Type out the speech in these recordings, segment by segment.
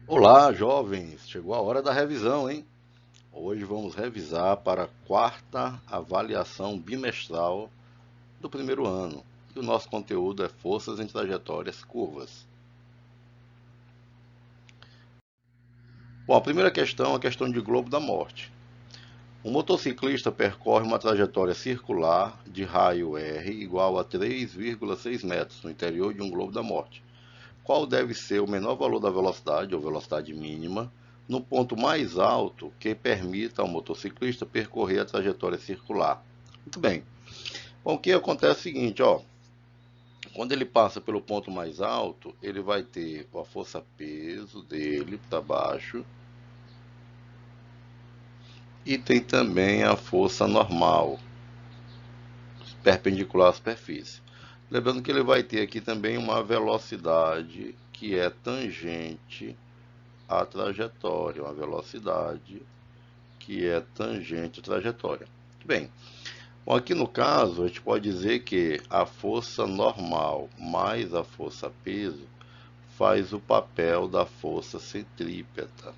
Olá, jovens! Chegou a hora da revisão, hein? Hoje vamos revisar para a quarta avaliação bimestral do primeiro ano. E o nosso conteúdo é Forças em Trajetórias Curvas. Bom, a primeira questão é a questão de globo da morte. Um motociclista percorre uma trajetória circular de raio R igual a 3,6 metros no interior de um globo da morte. Qual deve ser o menor valor da velocidade, ou velocidade mínima, no ponto mais alto que permita ao motociclista percorrer a trajetória circular? Muito bem. Bom, o que acontece é o seguinte, ó, quando ele passa pelo ponto mais alto, ele vai ter a força-peso dele para baixo e tem também a força normal, perpendicular à superfície. Lembrando que ele vai ter aqui também uma velocidade que é tangente à trajetória, uma velocidade que é tangente à trajetória. Bem, bom, aqui no caso, a gente pode dizer que a força normal mais a força peso faz o papel da força centrípeta,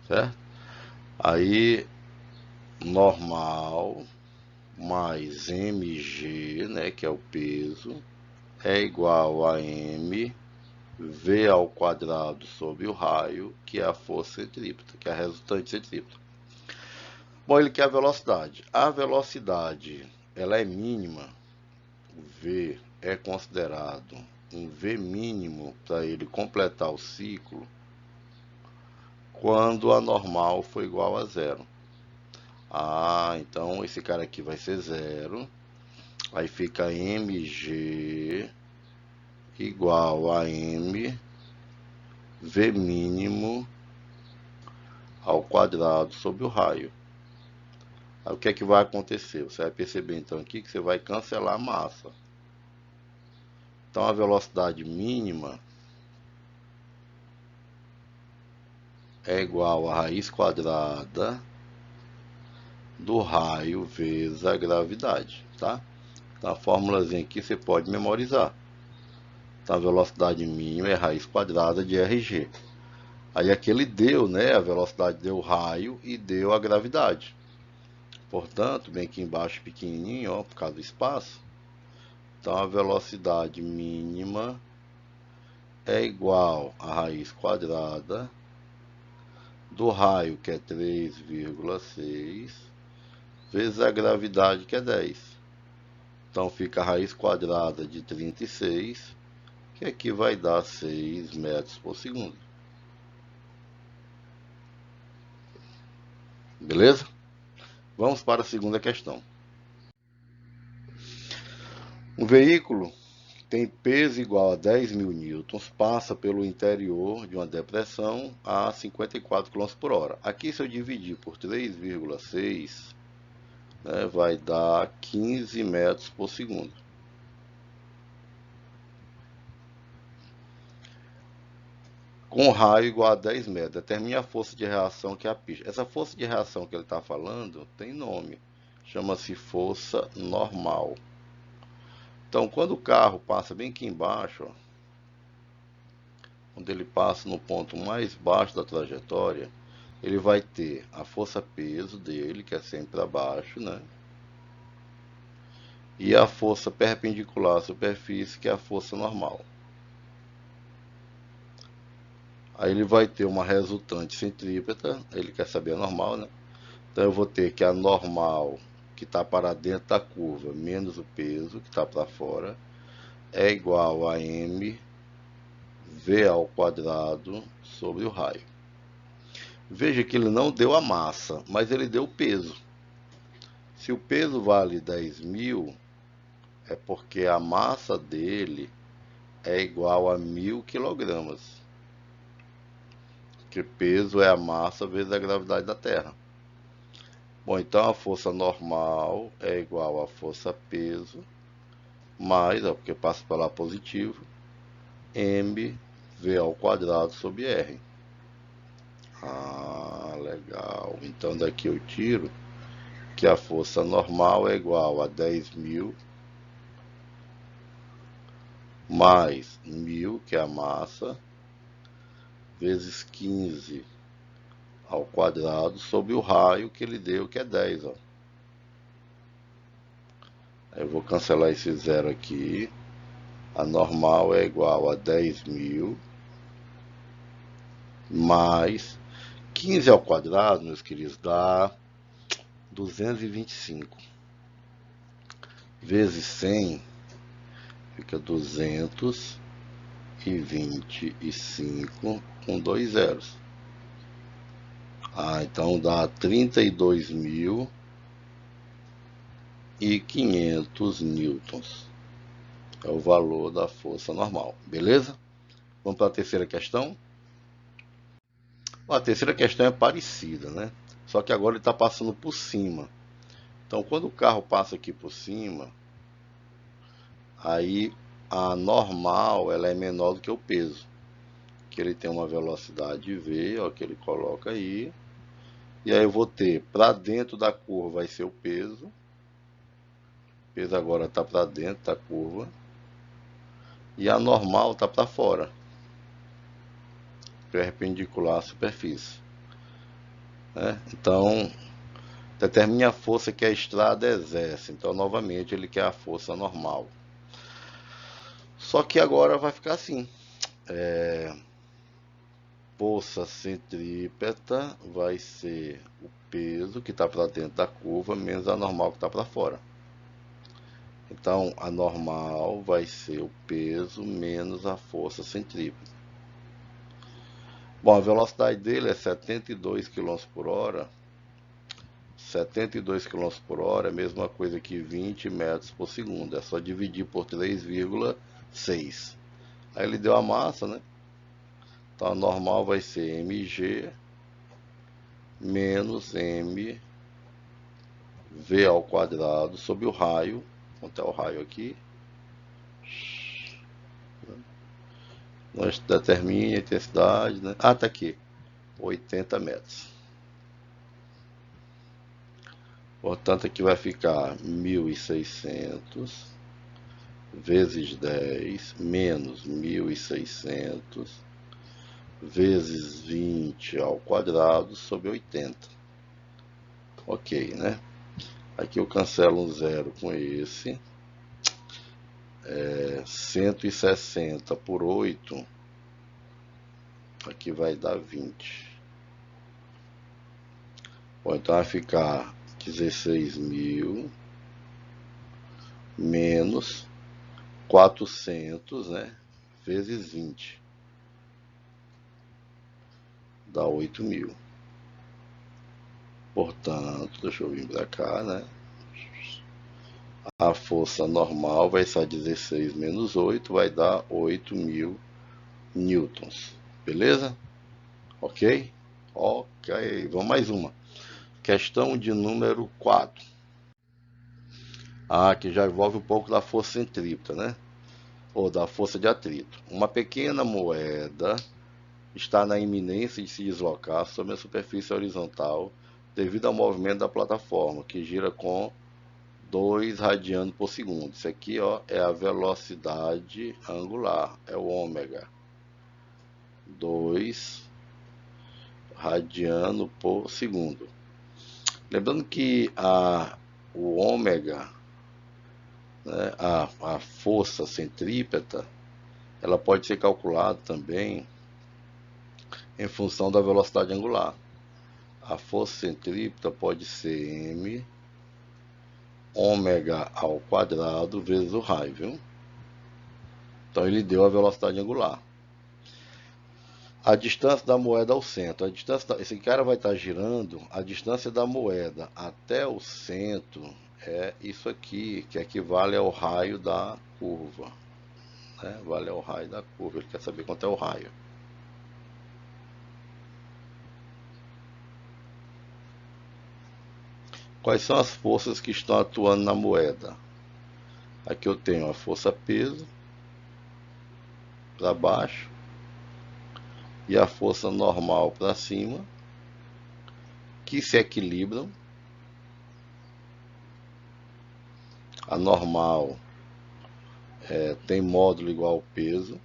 certo? Aí, normal mais mg, né, que é o peso, é igual a m v ao quadrado sobre o raio, que é a força centrípeta, que é a resultante centrípeta. Bom, ele quer a velocidade. A velocidade, ela é mínima. O v é considerado um v mínimo para ele completar o ciclo quando a normal for igual a zero. Ah, então esse cara aqui vai ser zero. Aí fica mg igual a m v mínimo ao quadrado sobre o raio. Aí o que é que vai acontecer? Você vai perceber então aqui que você vai cancelar a massa. Então a velocidade mínima é igual a raiz quadrada do raio vezes a gravidade, tá? Então a formulazinha aqui você pode memorizar. Então a velocidade mínima é raiz quadrada de RG. Aí aqui ele deu, né? A velocidade deu o raio e deu a gravidade. Portanto, bem aqui embaixo pequenininho, ó, por causa do espaço. Então a velocidade mínima é igual a raiz quadrada do raio, que é 3,6, vezes a gravidade, que é 10. Então fica a raiz quadrada de 36, que aqui vai dar 6 metros por segundo. Beleza? Vamos para a segunda questão. Um veículo que tem peso igual a 10.000 newtons passa pelo interior de uma depressão a 54 km por hora. Aqui, se eu dividir por 3,6, né, vai dar 15 metros por segundo. Com raio igual a 10 metros. Determine a força de reação que é a pista. Essa força de reação que ele está falando tem nome. Chama-se força normal. Então, quando o carro passa bem aqui embaixo, ó, quando ele passa no ponto mais baixo da trajetória, ele vai ter a força-peso dele, que é sempre para baixo, né? E a força perpendicular à superfície, que é a força normal. Aí ele vai ter uma resultante centrípeta, ele quer saber a normal, né? Então eu vou ter que a normal, que está para dentro da curva, menos o peso, que está para fora, é igual a m v ao quadrado sobre o raio. Veja que ele não deu a massa, mas ele deu o peso. Se o peso vale 10.000, é porque a massa dele é igual a 1.000 kg. Que peso é a massa vezes a gravidade da Terra. Bom, então a força normal é igual a força peso mais, ó, porque passa para lá positivo, m v ao quadrado sobre r. Ah, legal. Então daqui eu tiro que a força normal é igual a 10.000 mais 1.000, que é a massa, vezes 15 ao quadrado sobre o raio que ele deu, que é 10, ó. Aí eu vou cancelar esse zero aqui. A normal é igual a 10.000 mais 15 ao quadrado, meus queridos, dá 225. Vezes 100 fica 225 com dois zeros. Então dá 32.500 newtons. É o valor da força normal, beleza? Vamos para a terceira questão. A terceira questão é parecida, né? Só que agora ele está passando por cima. Então, quando o carro passa aqui por cima, aí a normal ela é menor do que o peso. Que ele tem uma velocidade v, ó, que ele coloca aí. E aí eu vou ter, para dentro da curva vai ser o peso. O peso agora está para dentro da curva. E a normal está para fora, perpendicular à superfície. Então, determine a força que a estrada exerce. Então, novamente, ele quer a força normal. Só que agora vai ficar assim. Força centrípeta vai ser o peso que está para dentro da curva menos a normal que está para fora. Então, a normal vai ser o peso menos a força centrípeta. Bom, a velocidade dele é 72 km por hora. 72 km por hora é a mesma coisa que 20 metros por segundo. É só dividir por 3,6. Aí ele deu a massa, né? Então a normal vai ser mg menos mv ao quadrado sobre o raio. Quanto é o raio aqui? Nós determine a intensidade, né? Tá aqui. 80 metros. Portanto, aqui vai ficar 1.600 vezes 10 menos 1.600 vezes 20 ao quadrado sobre 80. Ok, né? Aqui eu cancelo um zero com esse. 160 por 8. Aqui vai dar 20. Bom, então vai ficar 16.000 menos 400, né? Vezes 20. Dá 8.000. Portanto, deixa eu vir para cá, né? A força normal vai ser 16 menos 8, vai dar 8.000 newtons. Beleza? Ok? Ok, vamos mais uma. Questão de número 4. Que já envolve um pouco da força centrípeta, né? Ou da força de atrito. Uma pequena moeda está na iminência de se deslocar sobre a superfície horizontal devido ao movimento da plataforma, que gira com 2 radianos por segundo. Isso aqui, ó, é a velocidade angular, é o ômega. 2 radiano por segundo. Lembrando que o ômega, né, a força centrípeta, ela pode ser calculada também em função da velocidade angular. A força centrípeta pode ser m ômega ao quadrado vezes o raio, viu? Então ele deu a velocidade angular. A distância da moeda ao centro. Esse cara vai estar girando. A distância da moeda até o centro é isso aqui, que equivale ao raio da curva. Né? Vale ao raio da curva. Ele quer saber quanto é o raio. Quais são as forças que estão atuando na moeda? Aqui eu tenho a força peso para baixo e a força normal para cima, que se equilibram. A normal tem módulo igual ao peso.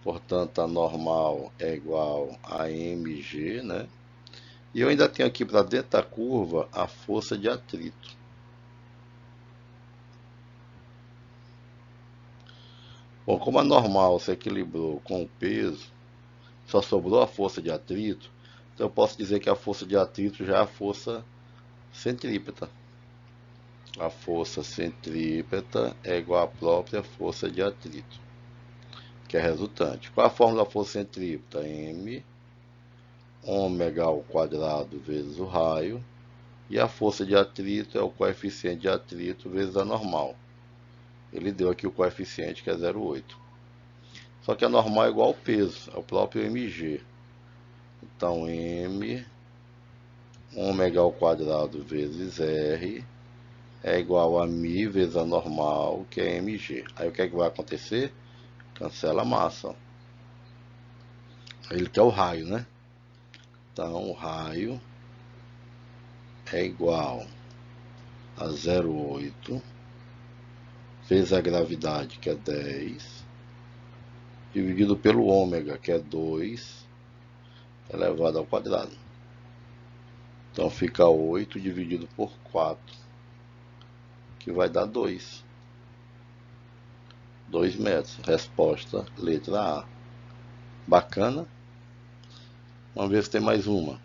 Portanto, a normal é igual a mg, né? E eu ainda tenho aqui para dentro da curva a força de atrito. Bom, como a normal se equilibrou com o peso, só sobrou a força de atrito, então eu posso dizer que a força de atrito já é a força centrípeta. A força centrípeta é igual à própria força de atrito, que é resultante. Qual a fórmula da força centrípeta? M ômega ao quadrado vezes o raio, e a força de atrito é o coeficiente de atrito vezes a normal. Ele deu aqui o coeficiente, que é 0,8. Só que a normal é igual ao peso, é o próprio mg. Então, m ômega ao quadrado vezes r é igual a μ vezes a normal, que é mg. Aí o que é que vai acontecer? Cancela a massa. Ele quer o raio, né? Então, o raio é igual a 0,8 vezes a gravidade, que é 10, dividido pelo ômega, que é 2, elevado ao quadrado. Então fica 8 dividido por 4, que vai dar 2. 2 metros. Resposta, letra A. Bacana? Vamos ver se tem mais uma.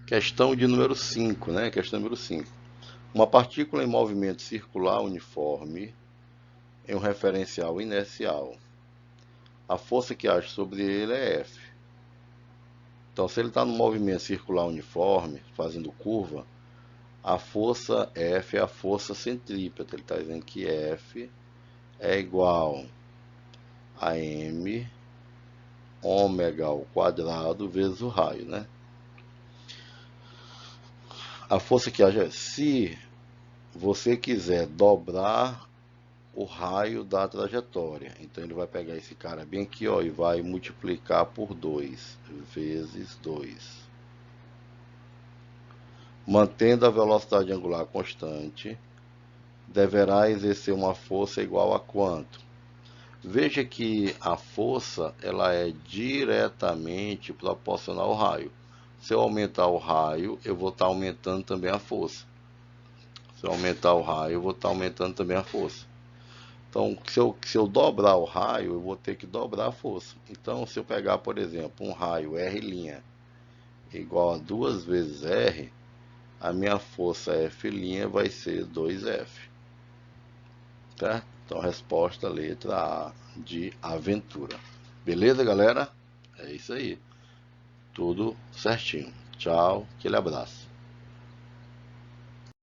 Questão de número 5, né? Questão número 5. Uma partícula em movimento circular uniforme em um referencial inercial. A força que age sobre ele é F. Então, se ele está no movimento circular uniforme, fazendo curva, a força F é a força centrípeta. Ele está dizendo que F é igual a m ômega ao quadrado vezes o raio, né? A força que age, se você quiser dobrar o raio da trajetória, então ele vai pegar esse cara bem aqui, ó, e vai multiplicar por 2 vezes 2. Mantendo a velocidade angular constante, deverá exercer uma força igual a quanto? Veja que a força ela é diretamente proporcional ao raio. Se eu aumentar o raio, eu vou estar aumentando também a força. Se eu aumentar o raio, eu vou estar aumentando também a força. Então, se eu dobrar o raio, eu vou ter que dobrar a força. Então, se eu pegar, por exemplo, um raio R' igual a 2 vezes R, a minha força F' vai ser 2F. Certo? Então, resposta letra A de aventura. Beleza, galera? É isso aí. Tudo certinho. Tchau, aquele abraço.